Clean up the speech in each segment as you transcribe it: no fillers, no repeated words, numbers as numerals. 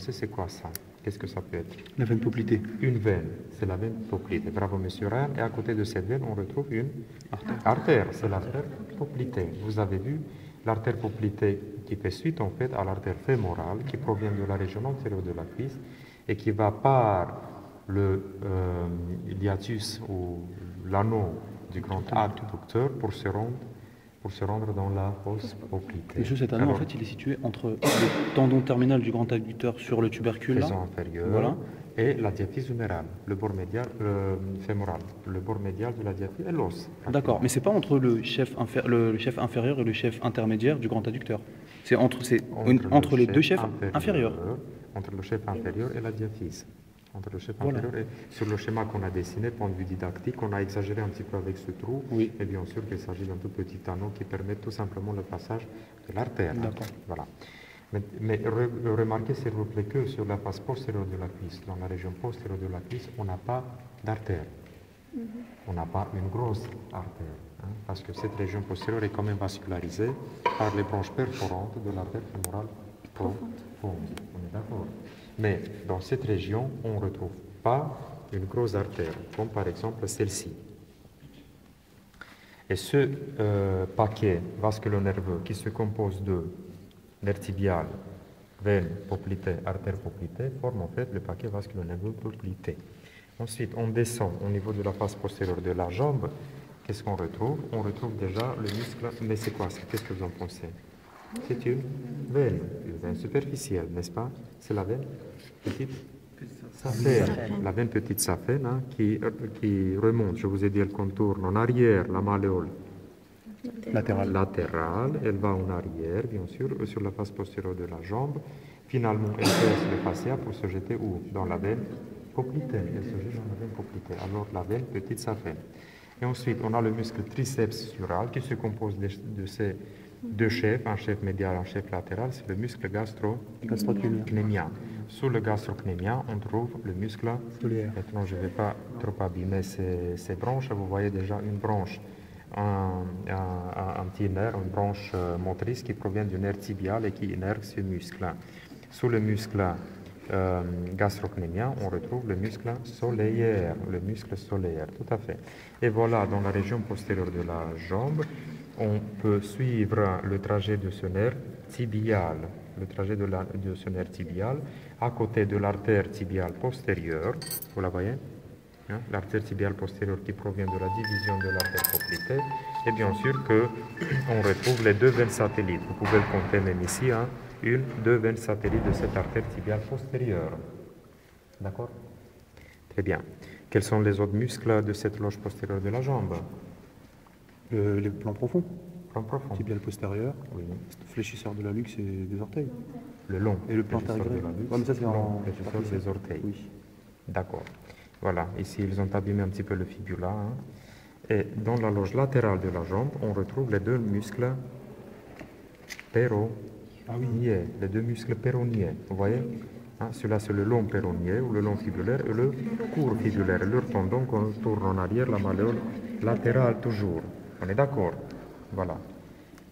pensez, c'est quoi ça? Qu'est-ce que ça peut être? La veine poplitée. Une veine, c'est la veine poplitée. Bravo, monsieur Ryan. Et à côté de cette veine, on retrouve une artère. C'est l'artère poplitée. Vous avez vu l'artère poplitée qui fait suite en fait à l'artère fémorale qui provient de la région antérieure de la cuisse et qui va par le hiatus ou l'anneau du grand adducteur pour se rendre dans la fosse poplitée. Monsieur, cet anneau, en fait, il est situé entre le tendon terminal du grand adducteur sur le tubercule, là, inférieur, voilà, et la diaphyse humérale, le bord médial fémoral, le bord médial de la diaphyse et l'os. D'accord, mais c'est pas entre le chef inférieur et le chef intermédiaire du grand adducteur. C'est entre les deux chefs inférieurs. Entre le chef inférieur et la diaphyse. Entre le chef Voilà. inférieur et sur le schéma qu'on a dessiné, point de vue didactique, on a exagéré un petit peu avec ce trou. Oui. Et bien sûr qu'il s'agit d'un tout petit anneau qui permet tout simplement le passage de l'artère. D'accord. Voilà. Mais remarquez s'il vous plaît que sur la face postérieure de la cuisse, dans la région postérieure de la cuisse, on n'a pas d'artère. On n'a pas une grosse artère, hein, parce que cette région postérieure est quand même vascularisée par les branches perforantes de l'artère fémorale profonde. On est d'accord. Mais dans cette région, on ne retrouve pas une grosse artère, comme par exemple celle-ci. Et ce paquet vasculo-nerveux qui se compose de nerf tibial, veine poplitée, artère poplitée, forme en fait le paquet vasculo-nerveux poplité. Ensuite, on descend au niveau de la face postérieure de la jambe. Qu'est-ce qu'on retrouve? On retrouve déjà le muscle. Mais c'est quoi? Qu'est-ce que vous en pensez? C'est une veine superficielle, n'est-ce pas? C'est la veine petite saphène. La veine petite saphène, hein, qui remonte, je vous ai dit, elle contourne en arrière la malléole latérale. Elle va en arrière, bien sûr, sur la face postérieure de la jambe. Finalement, elle perce le fascia pour se jeter où? Dans la veine poplitée. Elle se jette dans la veine poplitée. Alors, la veine petite saphène. Et ensuite, on a le muscle triceps sural qui se compose de ces deux chefs, un chef médial, un chef latéral. C'est le muscle gastrocnémien. Sous le gastrocnémien, on trouve le muscle solaire. Maintenant, je ne vais pas trop abîmer ces branches. Vous voyez déjà une branche, un petit nerf, une branche motrice qui provient du nerf tibial et qui innerve ce muscle. Sous le muscle gastrocnémien, on retrouve le muscle solaire, tout à fait. Et voilà, dans la région postérieure de la jambe, on peut suivre le trajet de ce nerf tibial, à côté de l'artère tibiale postérieure, vous la voyez, hein, l'artère tibiale postérieure qui provient de la division de l'artère poplitée, et bien sûr qu'on retrouve les deux veines satellites. Vous pouvez le compter même ici, hein, deux veines satellites de cette artère tibiale postérieure. D'accord? Très bien. Quels sont les autres muscles de cette loge postérieure de la jambe? Le plan profond. Plan profond. Tibial postérieur. Oui. Fléchisseur de la nuque et des orteils. Le long. Et le plantar grêle. Ouais, mais ça, c'est en fléchisseur des orteils. Oui. D'accord. Voilà. Ici, ils ont abîmé un petit peu le fibula. Hein. Et dans la loge latérale de la jambe, on retrouve les deux muscles péroniers. Les deux muscles péroniers. Vous voyez, hein, celui-là, c'est le long péronier ou le long fibulaire et le court fibulaire. Et leur tendon qu'on tourne en arrière, la malléole latérale toujours. On est d'accord? Voilà.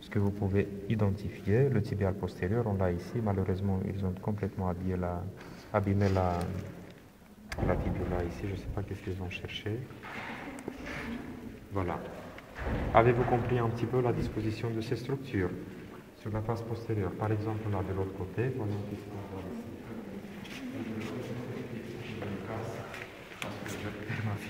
Ce que vous pouvez identifier, le tibial postérieur, on l'a ici. Malheureusement, ils ont complètement abîmé la fibula ici. Je ne sais pas qu'est-ce qu'ils ont cherché. Voilà. Avez-vous compris un petit peu la disposition de ces structures sur la face postérieure? Par exemple, là, de l'autre côté, voyons qu'est-ce qu'on voit ici.